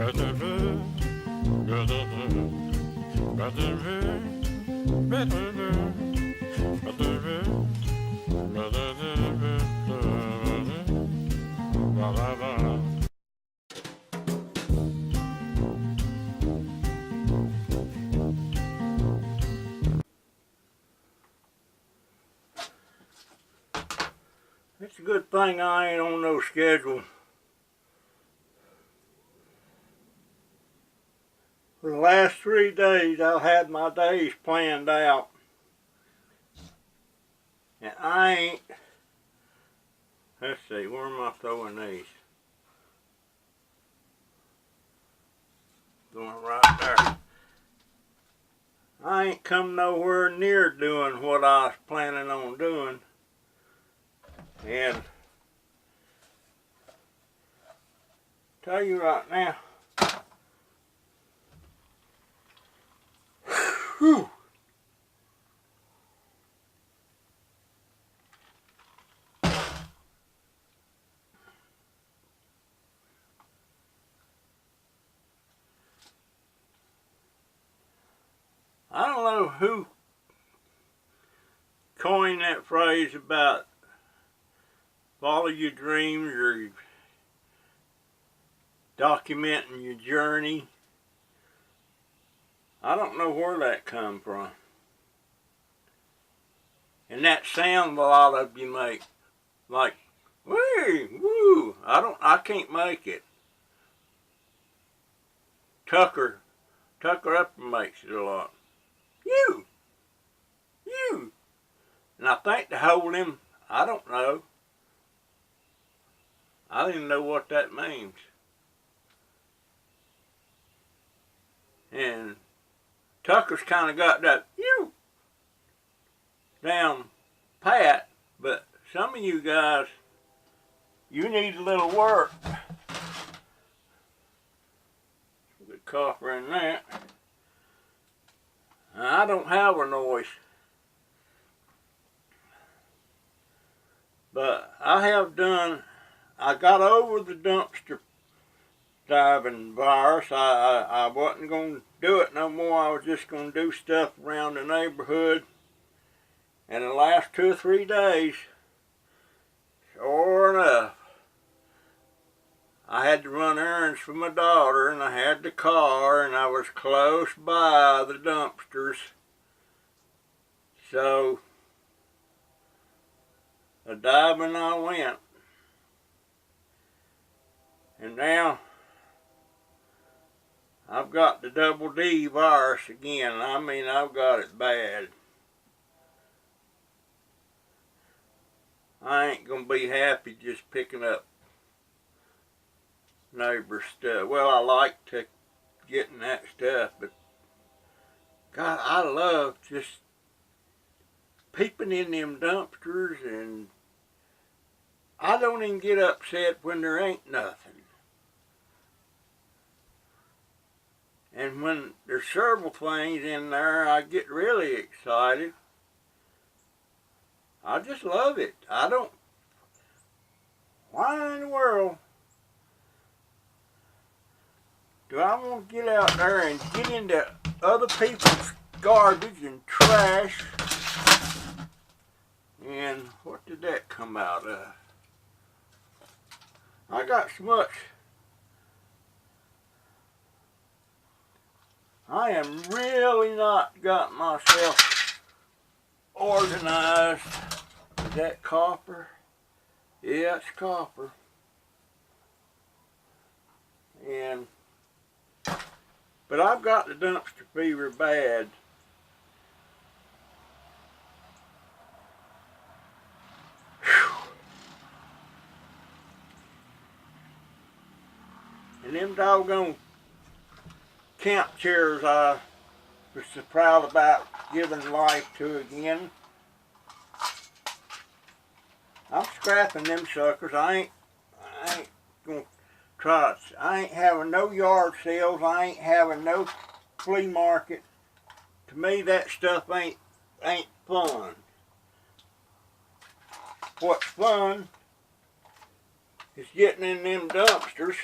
It's a good thing I ain't on no schedule. For the last 3 days, I've had my days planned out. And I ain't, let's see, where am I throwing these? Going right there. I ain't come nowhere near doing what I was planning on doing. And tell you right now, whew, I don't know who coined that phrase about follow your dreams or documenting your journey. I don't know where that come from. And that sound a lot of you make, like, wee, woo, I can't make it. Tucker Upper makes it a lot. You. And I think to hold him, I don't know. I don't even know what that means. And Tucker's kind of got that you down pat, but some of you guys, you need a little work. Good copper in that. I don't have a noise. But I got over the dumpster diving virus. I wasn't going to do it no more. I was just going to do stuff around the neighborhood. And the last 2 or 3 days, sure enough, I had to run errands for my daughter, and I had the car, and I was close by the dumpsters. So, a diving I went. And now, I've got the double D virus again. I mean, I've got it bad. I ain't gonna be happy just picking up neighbor stuff. Well, I like getting that stuff, but God, I love just peeping in them dumpsters, and I don't even get upset when there ain't nothing. And when there's several things in there, I get really excited. I just love it. Why in the world do I want to get out there and get into other people's garbage and trash? And what did that come out of? I got so much. I am really not got myself organized. Is that copper? Yeah, it's copper. But I've got the dumpster fever bad. Whew. And them doggone camp chairs I was so proud about giving life to again. I'm scrapping them suckers. I ain't gonna try it. I ain't having no yard sales. I ain't having no flea market. To me, that stuff ain't fun. What's fun is getting in them dumpsters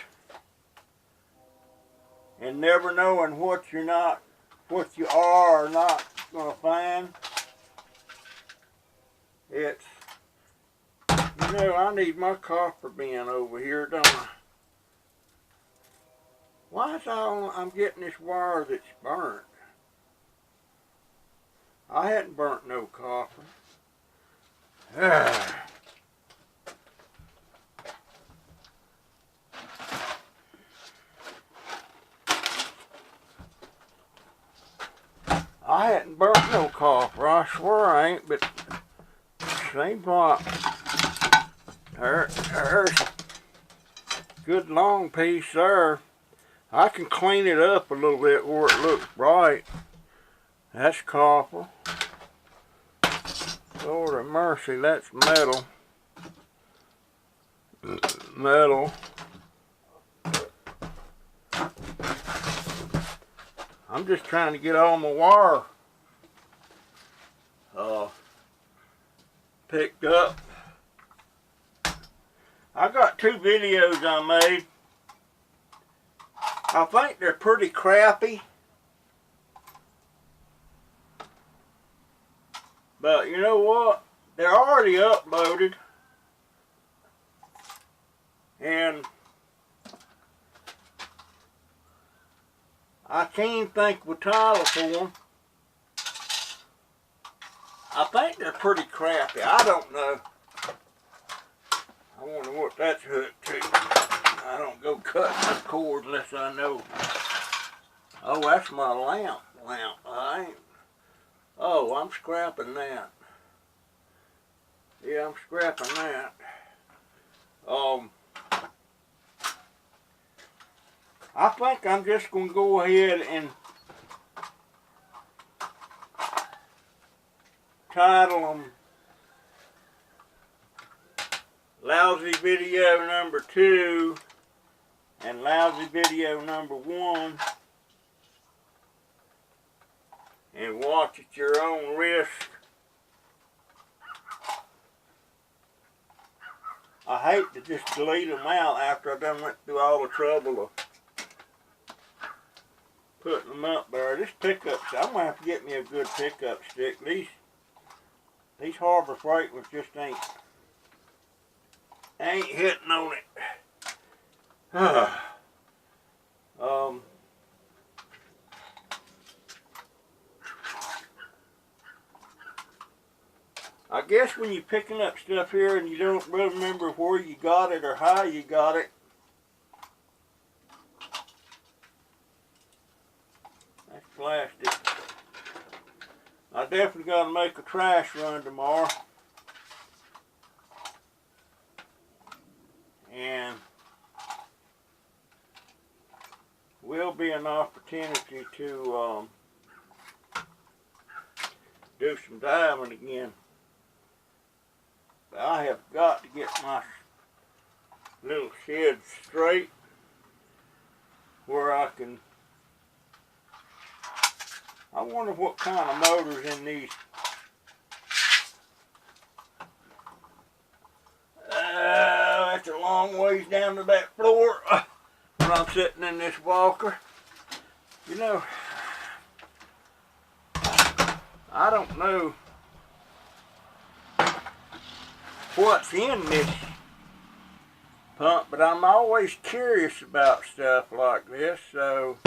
and never knowing what you are or not gonna find. It's, you know, I need my copper bin over here, don't I? Why is I'm getting this wire that's burnt? I hadn't burnt no copper. I hadn't burnt no copper. I swear I ain't, but seems like there's a good long piece there. I can clean it up a little bit where it looks bright. That's copper. Lord of mercy, that's metal. Metal. I'm just trying to get all my wire picked up. I got 2 videos I made. I think they're pretty crappy. But you know what? They're already uploaded. And I can't think of a title for them. I think they're pretty crappy. I don't know. I wonder what that's hooked to. I don't go cutting the cord unless I know. Oh, that's my lamp. I ain't. Oh, I'm scrapping that. Yeah, I'm scrapping that. I think I'm just going to go ahead and title them Lousy Video Number 2 and Lousy Video Number 1, and watch at your own risk. I hate to just delete them out after I done went through all the trouble of putting them up there. This pickup, I'm gonna have to get me a good pickup stick. These Harbor Freight ones just ain't hitting on it. I guess when you're picking up stuff here and you don't really remember where you got it or how you got it, that's plastic. I definitely got to make a trash run tomorrow. And will be an opportunity to do some diving again. But I have got to get my little shed straight where I can. I wonder what kind of motor's in these. That's a long ways down to that floor when I'm sitting in this walker. You know, I don't know what's in this pump, but I'm always curious about stuff like this, so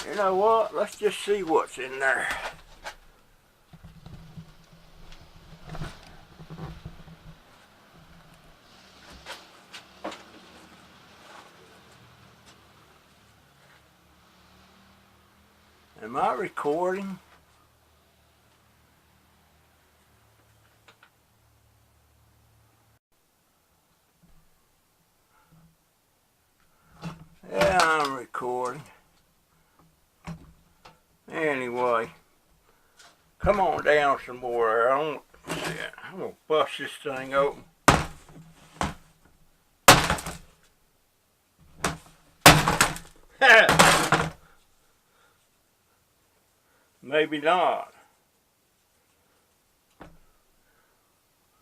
you know what, let's just see what's in there. Am I recording? Yeah, I'm recording. Anyway, come on down some more. I'm gonna bust this thing open. Maybe not.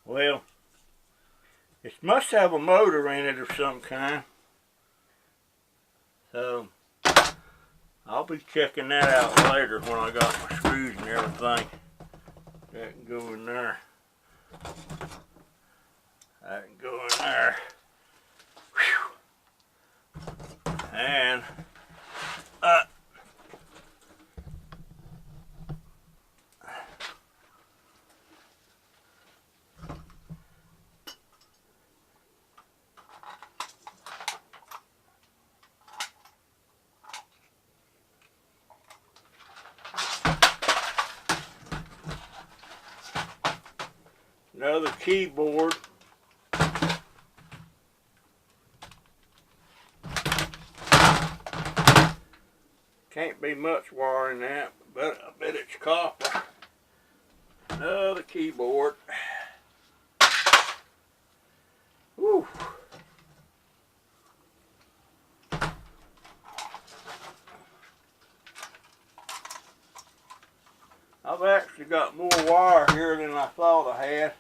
Well, it must have a motor in it of some kind. So, I'll be checking that out later when I got my screws and everything. That can go in there. That can go in there. Whew. And another keyboard. Can't be much wire in that, but I bet it's copper. Another keyboard. Whew. I've actually got more wire here than I thought I had.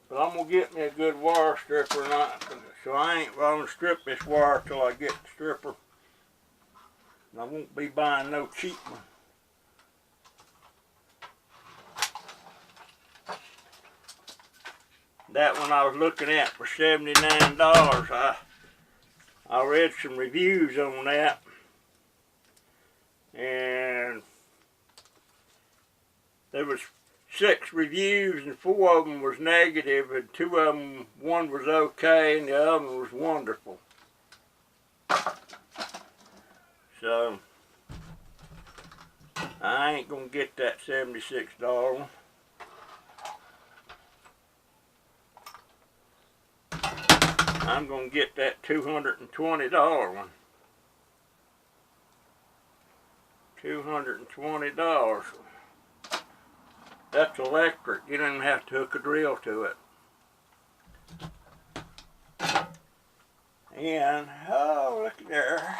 But I'm going to get me a good wire stripper, so I ain't going to strip this wire till I get the stripper. And I won't be buying no cheap one. That one I was looking at for $79. I read some reviews on that. And there was 6 reviews and 4 of them was negative, and 2 of them, one was okay and the other one was wonderful. So I ain't gonna get that $76 one. I'm gonna get that $220 one. $220. That's electric. You don't even have to hook a drill to it. And, oh, look there.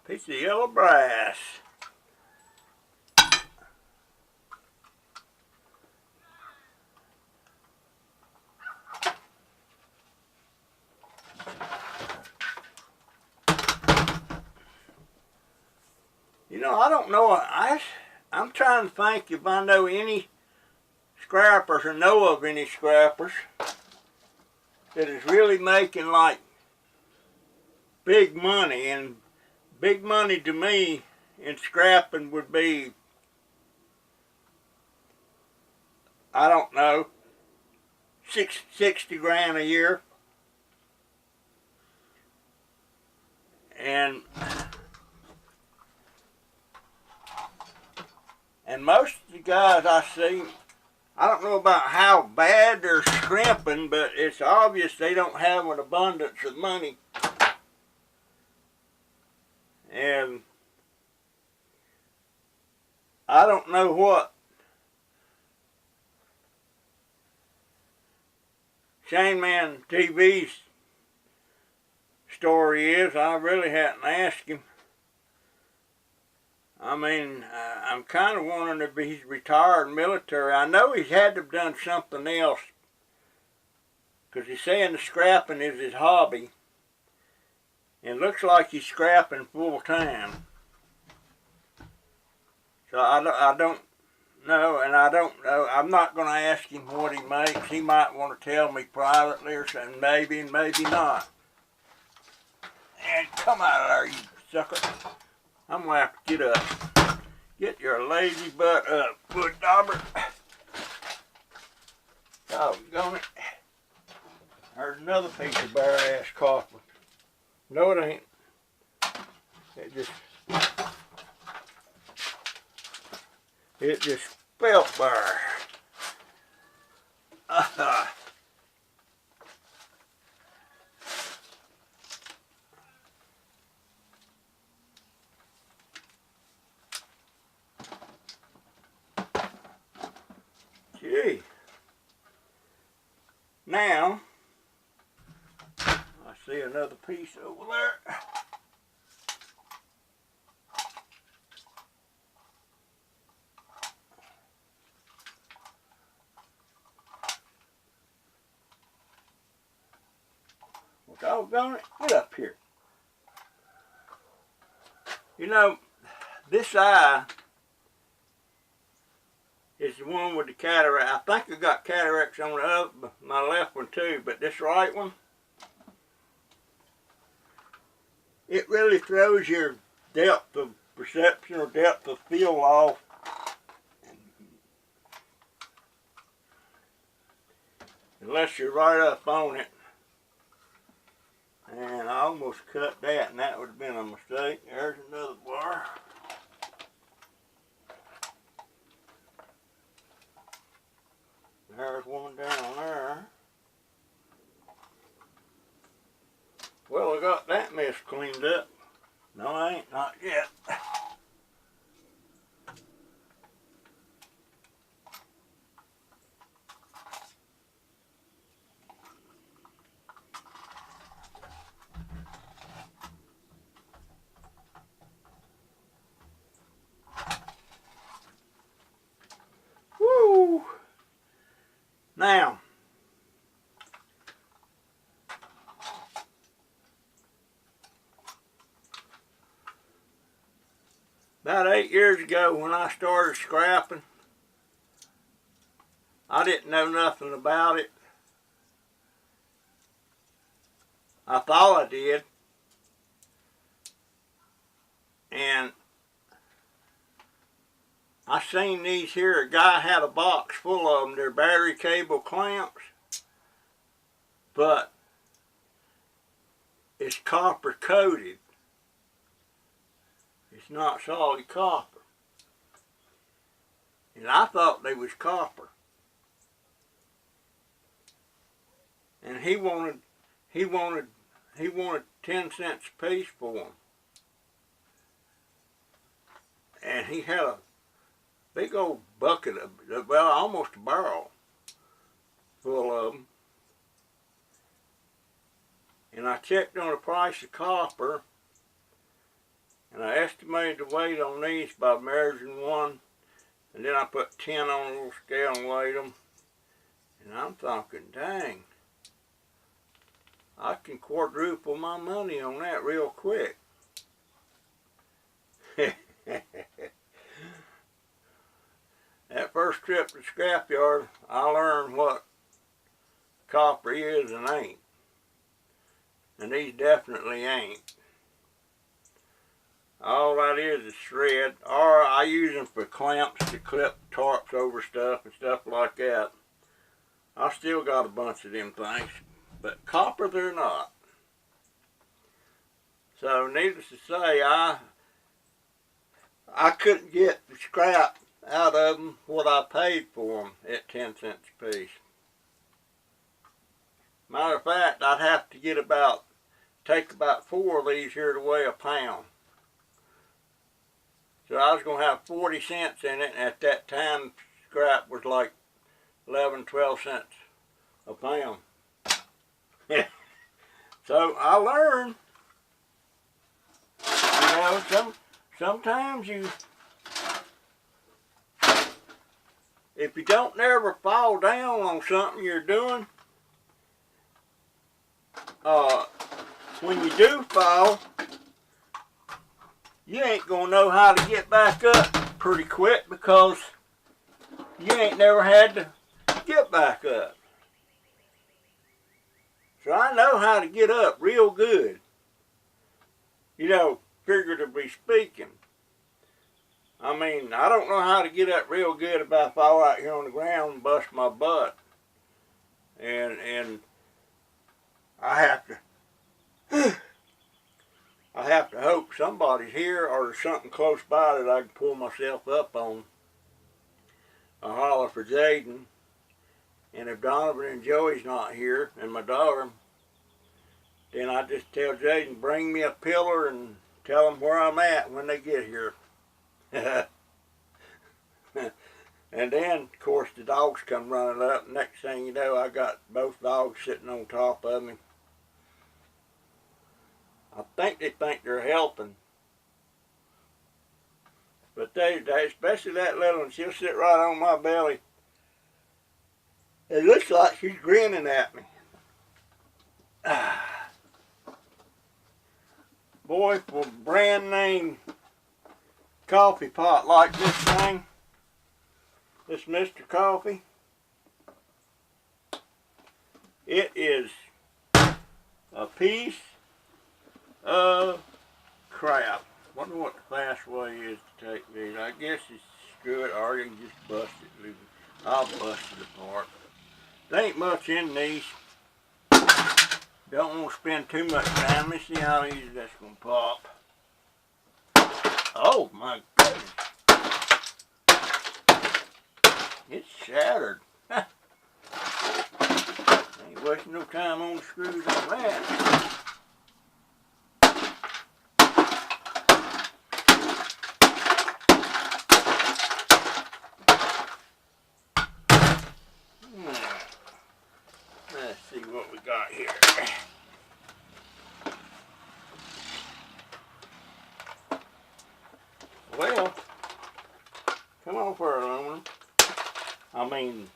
Piece of yellow brass. You know, I don't know. I'm trying to think if I know any scrappers or know of any scrappers that is really making like big money. And big money to me in scrapping would be, I don't know, 60 grand a year. And most of the guys I see, I don't know about how bad they're scrimping, but it's obvious they don't have an abundance of money. And I don't know what Shane Man TV's story is. I really hadn't asked him. I mean, I'm kind of wondering if he's retired military. I know he's had to have done something else, because he's saying the scrapping is his hobby. And it looks like he's scrapping full time. So I don't know, and I don't know. I'm not going to ask him what he makes. He might want to tell me privately or something, maybe and maybe not. And come out of there, you sucker. I'm going to have to get up. Get your lazy butt up, foot dauber. Doggone it. There's another piece of bare ass copper. No, it ain't. It just felt bare. Gee. Now, I see another piece over there. Doggone it, get up here. You know, this eye is the one with the cataract. I think I got cataracts on the other, my left one too, but this right one, it really throws your depth of perception or depth of field off. Unless you're right up on it. And I almost cut that, and that would have been a mistake. There's another bar. There's one down there. Well, I got that mess cleaned up. No, I ain't, not yet. Woo! Now, about 8 years ago when I started scrapping, I didn't know nothing about it. I thought I did. And I seen these here, a guy had a box full of them. They're battery cable clamps, but it's copper coated. It's not solid copper. And I thought they was copper. And he wanted 10 cents a piece for them. And he had a big old bucket of, well, almost a barrel full of them. And I checked on the price of copper, and I estimated the weight on these by measuring one, and then I put 10 on a little scale and weighed them. And I'm thinking, dang, I can quadruple my money on that real quick. That first trip to the scrapyard, I learned what copper is and ain't. And these definitely ain't. All that is thread, or I use them for clamps to clip tarps over stuff and stuff like that. I still got a bunch of them things, but copper they're not. So needless to say, I couldn't get the scrap out of them what I paid for them at 10 cents a piece. Matter of fact, I'd have to get take about 4 of these here to weigh a pound. So I was going to have 40 cents in it, and at that time scrap was like 11, 12 cents a pound. So I learned, you know, sometimes if you don't never fall down on something you're doing, when you do fall, you ain't gonna know how to get back up pretty quick because you ain't never had to get back up. So I know how to get up real good, you know, figuratively speaking. I mean, I don't know how to get up real good if I fall out here on the ground and bust my butt. And I have to hope somebody's here or there's something close by that I can pull myself up on. I holler for Jaden, and if Donovan and Joey's not here, and my daughter, then I just tell Jaden, bring me a pillar and tell them where I'm at when they get here. And then, of course, the dogs come running up. Next thing you know, I got both dogs sitting on top of me. I think they think they're helping. But they especially that little one, she'll sit right on my belly. It looks like she's grinning at me. boy, for brand name coffee pot like this thing, this Mr. Coffee, it is a piece of crap. Wonder what the fast way is to take these. I guess it's screw it, or you can just bust it loose. I'll bust it apart. There ain't much in these. Don't want to spend too much time. Let me see how easy that's going to pop. Oh my goodness. It's shattered. Ain't wasting no time on the screws on that. Let's see what we got here. Well, come on for aluminum. I mean,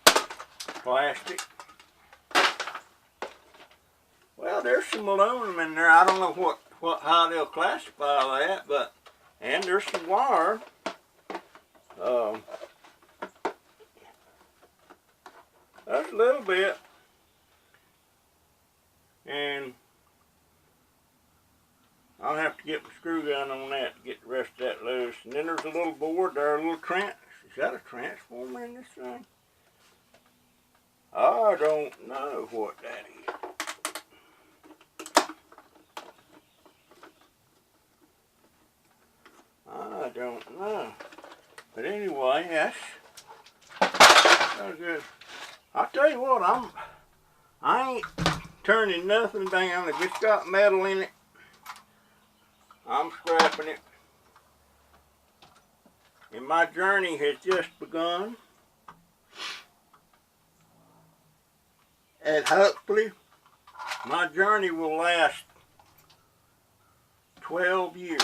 plastic. Well, there's some aluminum in there. I don't know how they'll classify that, but, and there's some wire. That's a little bit. And I'll have to get my screw gun on that to get the rest of that loose. And then there's a little board there, a little is that a transformer in this thing? I don't know what that is. I don't know. But anyway, that's good. I'll tell you what, I ain't turning nothing down. If it's got metal in it, I'm scrapping it. And my journey has just begun. And hopefully, my journey will last 12 years.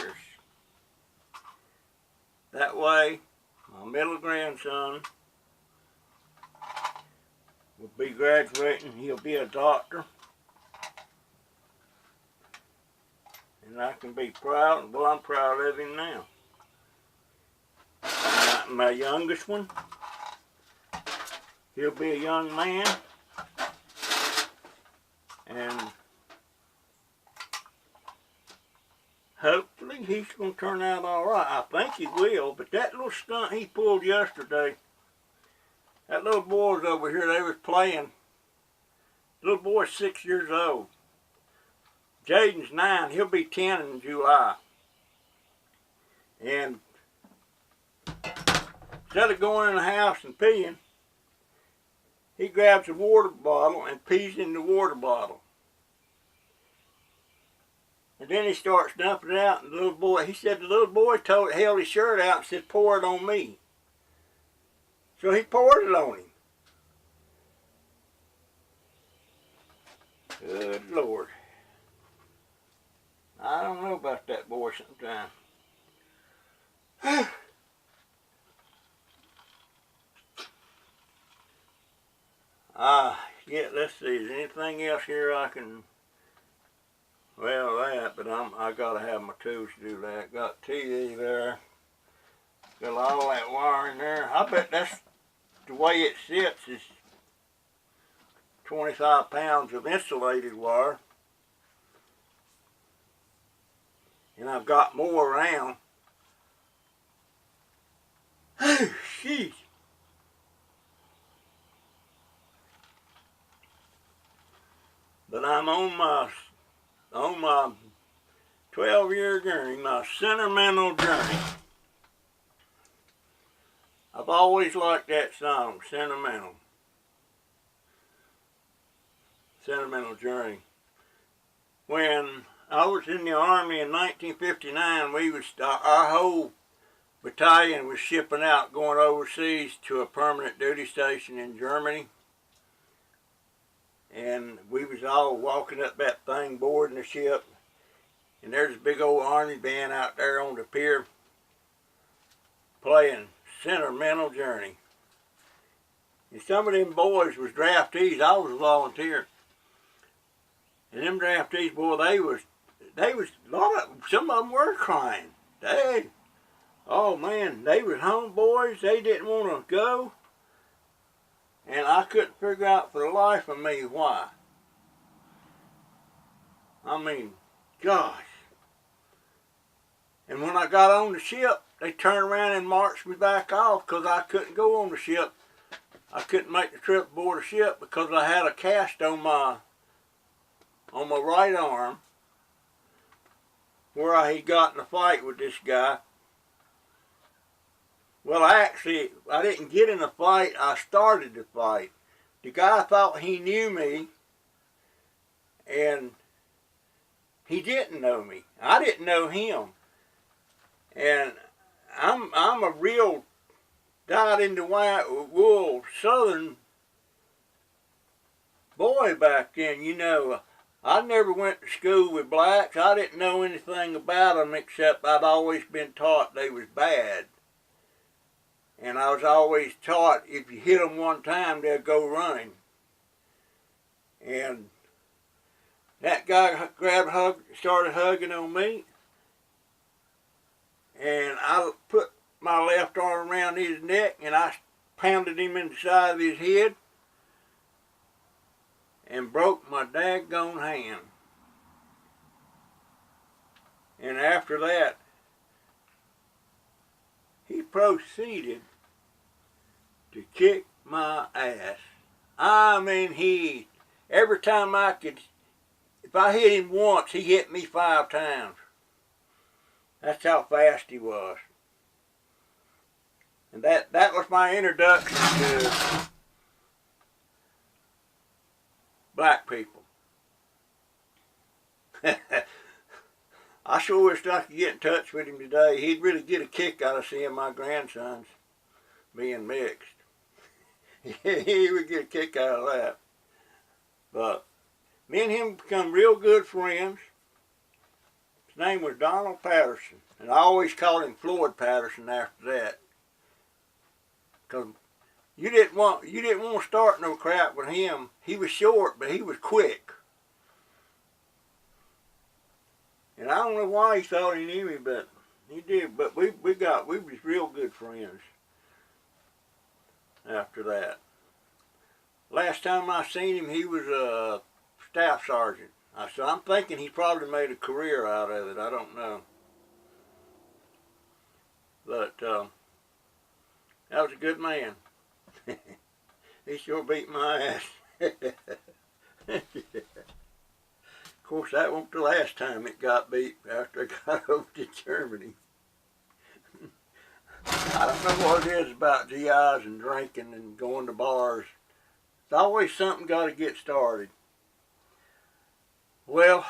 That way, my middle grandson will be graduating. He'll be a doctor. And I can be proud. Well, I'm proud of him now. My youngest one, he'll be a young man. And hopefully he's going to turn out all right. I think he will. But that little stunt he pulled yesterday, that little boy's over here, they was playing. The little boy's 6 years old. Jaden's 9. He'll be 10 in July. And instead of going in the house and peeing, he grabs a water bottle and pees in the water bottle. And then he starts dumping it out, and the little boy, he said the little boy held his shirt out and said, "Pour it on me." So he poured it on him. Good Lord. I don't know about that boy sometimes. Yeah, let's see, is there anything else here I can, well, that, but I gotta have my tools to do that. Got TV there. Got all that wire in there. I bet that's the way it sits is 25 pounds of insulated wire. And I've got more around. Sheesh. But I'm on my 12-year journey, my sentimental journey. I've always liked that song, Sentimental. Sentimental Journey. When I was in the Army in 1959, our whole battalion was shipping out, going overseas to a permanent duty station in Germany. And we was all walking up that thing, boarding the ship. And there's a big old Army band out there on the pier playing Sentimental Journey. And some of them boys was draftees. I was a volunteer. And them draftees, boy, they was a lot of some of them were crying. Oh man, they was homeboys. They didn't want to go, and I couldn't figure out for the life of me why. I mean, gosh. And when I got on the ship, they turned around and marched me back off because I couldn't go on the ship. I couldn't make the trip aboard the ship because I had a cast on my right arm where I had gotten a fight with this guy. Well, I didn't get in a fight. I started the fight. The guy thought he knew me, and he didn't know me. I didn't know him. And I'm a real dyed-in-the-wool Southern boy back then. You know, I never went to school with blacks. I didn't know anything about them except I'd always been taught they was bad. And I was always taught if you hit them one time, they'll go running. And that guy started hugging on me. And I put my left arm around his neck and I pounded him in the side of his head and broke my daggone hand. And after that, he proceeded to kick my ass. I mean, every time if I hit him once, he hit me 5 times. That's how fast he was. And that was my introduction to black people. I sure wish I could get in touch with him today. He'd really get a kick out of seeing my grandsons being mixed. He would get a kick out of that. But me and him become real good friends. His name was Donald Patterson, and I always called him Floyd Patterson after that. Cause you didn't want to start no crap with him. He was short, but he was quick. And I don't know why he thought he knew me, but he did. But we was real good friends after that. Last time I seen him, he was a staff sergeant. So I'm thinking he probably made a career out of it. I don't know. But that was a good man. He sure beat my ass. Of course, that wasn't the last time it got beat after I got over to Germany. I don't know what it is about GIs and drinking and going to bars. It's always something got to get started. Well,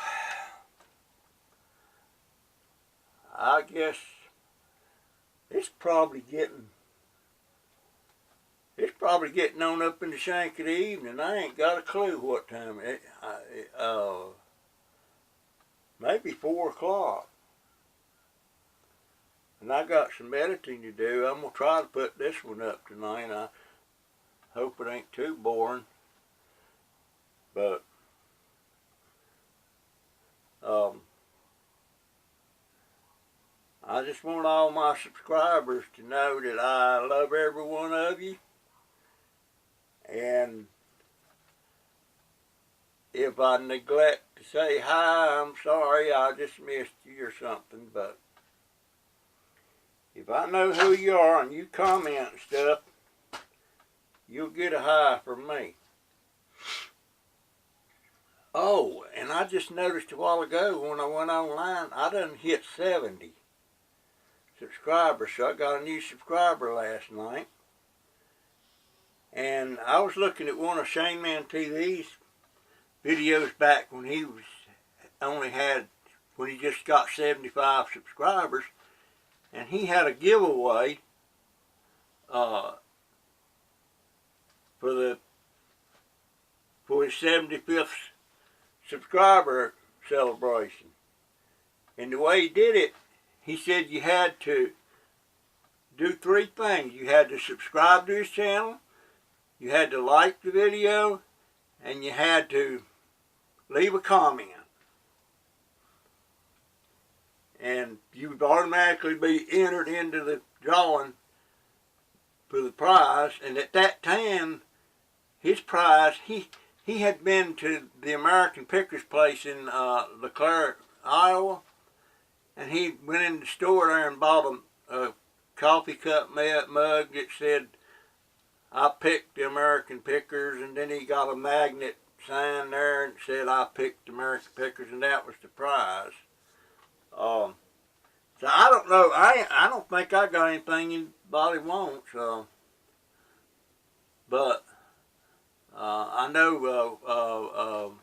I guess it's probably getting on up in the shank of the evening. I ain't got a clue what time maybe 4 o'clock. And I got some editing to do. I'm going to try to put this one up tonight. I hope it ain't too boring. But I just want all my subscribers to know that I love every one of you. And if I neglect to say hi, I'm sorry, I just missed you or something. But if I know who you are and you comment and stuff, you'll get a hi from me. Oh, and I just noticed a while ago when I went online, I done hit 70 subscribers. So I got a new subscriber last night. And I was looking at one of Shane Man TV's videos back when he just got 75 subscribers. And he had a giveaway for his 75th subscriber celebration. And the way he did it, he said you had to do 3 things. You had to subscribe to his channel, you had to like the video, and you had to leave a comment. and you would automatically be entered into the drawing for the prize. And at that time, his prize, he had been to the American Pickers place in LeClaire, Iowa, and he went in the store there and bought a coffee cup mug that said, "I picked the American Pickers," and then he got a magnet sign there and said, "I picked the American Pickers," and that was the prize. So I don't know. I don't think I got anything anybody wants. But I know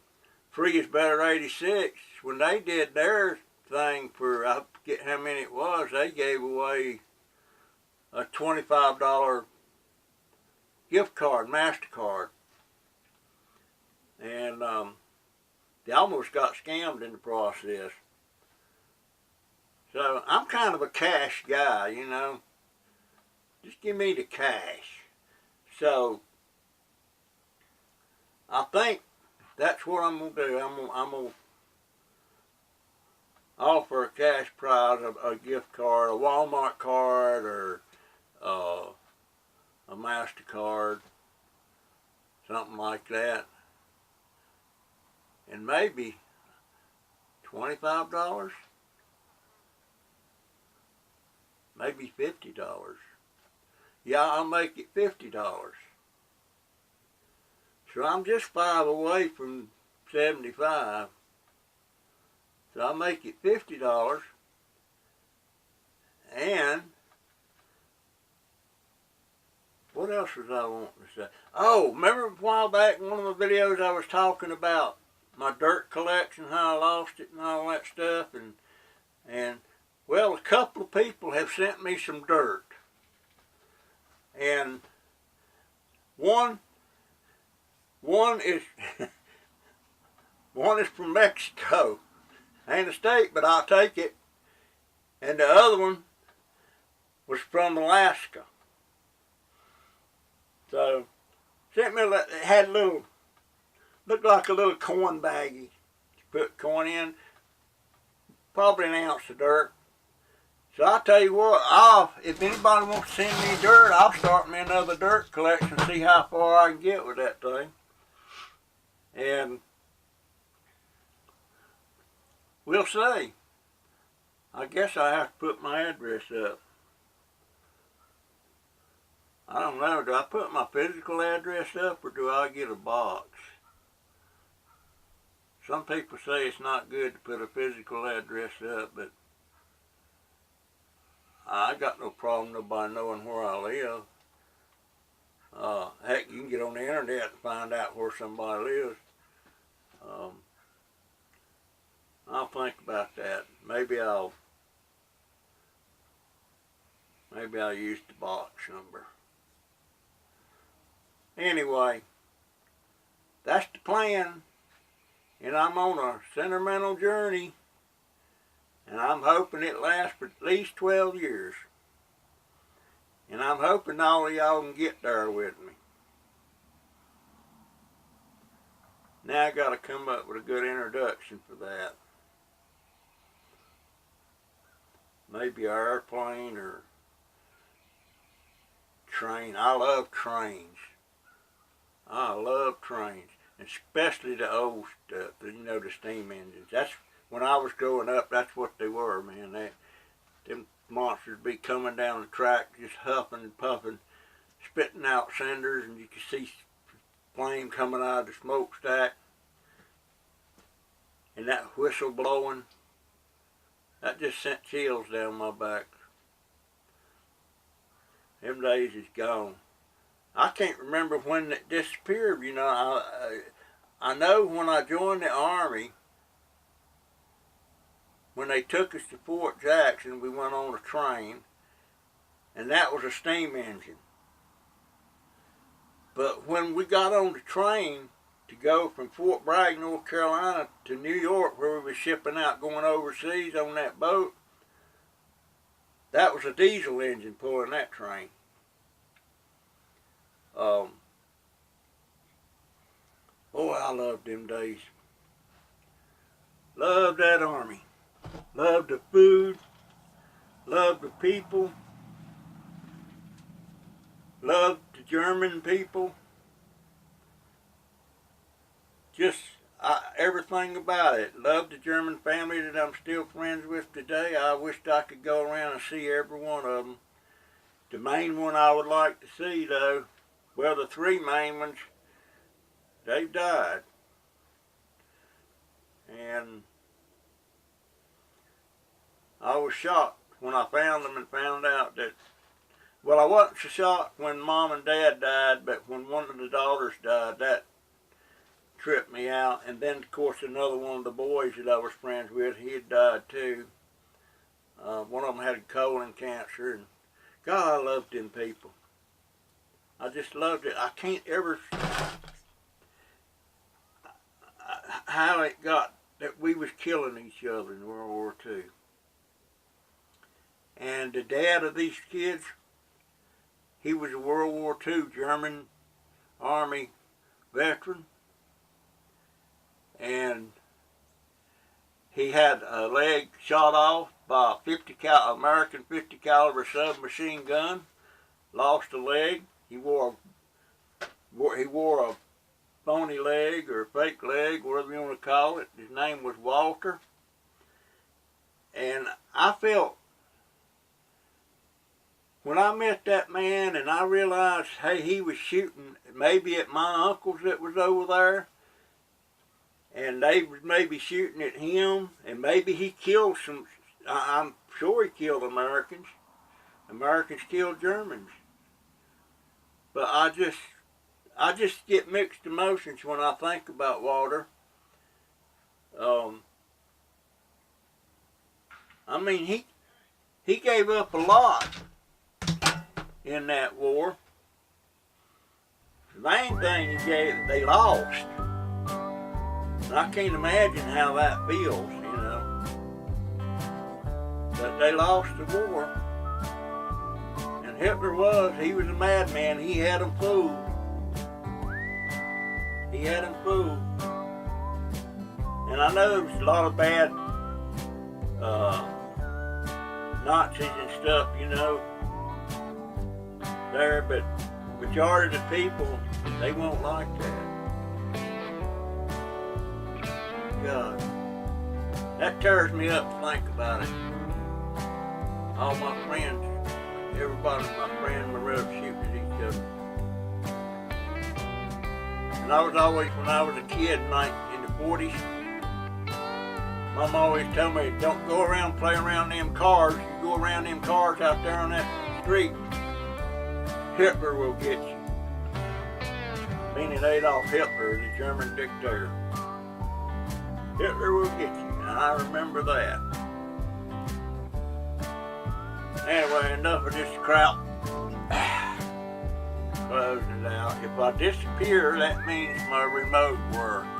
Free is Better 86, when they did their thing for, I forget how many it was, they gave away a $25 gift card, MasterCard. And they almost got scammed in the process. So I'm kind of a cash guy, you know. Just give me the cash. So I think that's what I'm going to do. I'm going to offer a cash prize, a gift card, a Walmart card, or a MasterCard, something like that. And maybe $25, maybe $50. Yeah, I'll make it $50. So I'm just 5 away from 75. So I'll make it $50. And what else was I wanting to say? Oh, remember a while back in one of the videos I was talking about my dirt collection, how I lost it and all that stuff, and well, a couple of people have sent me some dirt, and one is one is from Mexico. Ain't a state, but I'll take it. And the other one was from Alaska. So sent me it had a little, looked like a little coin baggie to put coin in, probably an ounce of dirt. So I'll tell you what, if anybody wants to send me dirt, I'll start me another dirt collection, see how far I can get with that thing. And we'll see. I guess I have to put my address up. I don't know, do I put my physical address up or do I get a box? Some people say it's not good to put a physical address up, but I got no problem nobody knowing where I live. Heck, you can get on the internet and find out where somebody lives. I'll think about that. Maybe I'll use the box number. Anyway, that's the plan. And I'm on a sentimental journey. And I'm hoping it lasts for at least 12 years. And I'm hoping all of y'all can get there with me. Now I got to come up with a good introduction for that. Maybe an airplane or train. I love trains. I love trains, especially the old stuff. You know, the steam engines. That's when I was growing up. That's what they were, man. Them monsters be coming down the track, just huffing and puffing, spitting out cinders, and you could see flame coming out of the smokestack, and that whistle blowing. That just sent chills down my back. Them days is gone. I can't remember when it disappeared, you know. I know when I joined the Army, when they took us to Fort Jackson, we went on a train, and that was a steam engine. But when we got on the train to go from Fort Bragg, North Carolina to New York, where we were shipping out, going overseas on that boat, that was a diesel engine pulling that train. Oh, I loved them days. Loved that Army. Loved the food, loved the people, loved the German people. Just everything about it. Loved the German family that I'm still friends with today. I wished I could go around and see every one of them. The main one I would like to see, though, well, the three main ones, they've died. And I was shocked when I found them and found out that, well, I wasn't so shocked when Mom and Dad died, but when one of the daughters died, that tripped me out. And then, of course, another one of the boys that I was friends with, he had died too. One of them had colon cancer, and God, I loved them people. I just loved it. I can't ever how it got that we was killing each other in World War II. And the dad of these kids, he was a World War II German Army veteran. And he had a leg shot off by a American 50 caliber submachine gun. Lost a leg. He wore a phony leg or a fake leg, whatever you want to call it. His name was Walter. And I felt, when I met that man and I realized, hey, he was shooting maybe at my uncles that was over there, and they was maybe shooting at him, and maybe he killed some, I'm sure he killed Americans. Americans killed Germans. But I just get mixed emotions when I think about Walter. I mean, he gave up a lot in that war. The main thing he gave, they lost. And I can't imagine how that feels, you know. But they lost the war. And Hitler he was a madman. He had them fooled. He had them fooled. And I know there's a lot of bad Nazis and stuff, you know, there, but majority of the people, they won't like that. God, that tears me up to think about it. All my friends, everybody, my friend, my relatives shooting at each other. And I was always, when I was a kid in the 40s, Mom always told me, don't go around play around them cars. You go around them cars out there on that street, Hitler will get you. Meaning Adolf Hitler, the German dictator. Hitler will get you, and I remember that. Anyway, enough of this crap. Close it out. If I disappear, that means my remote works.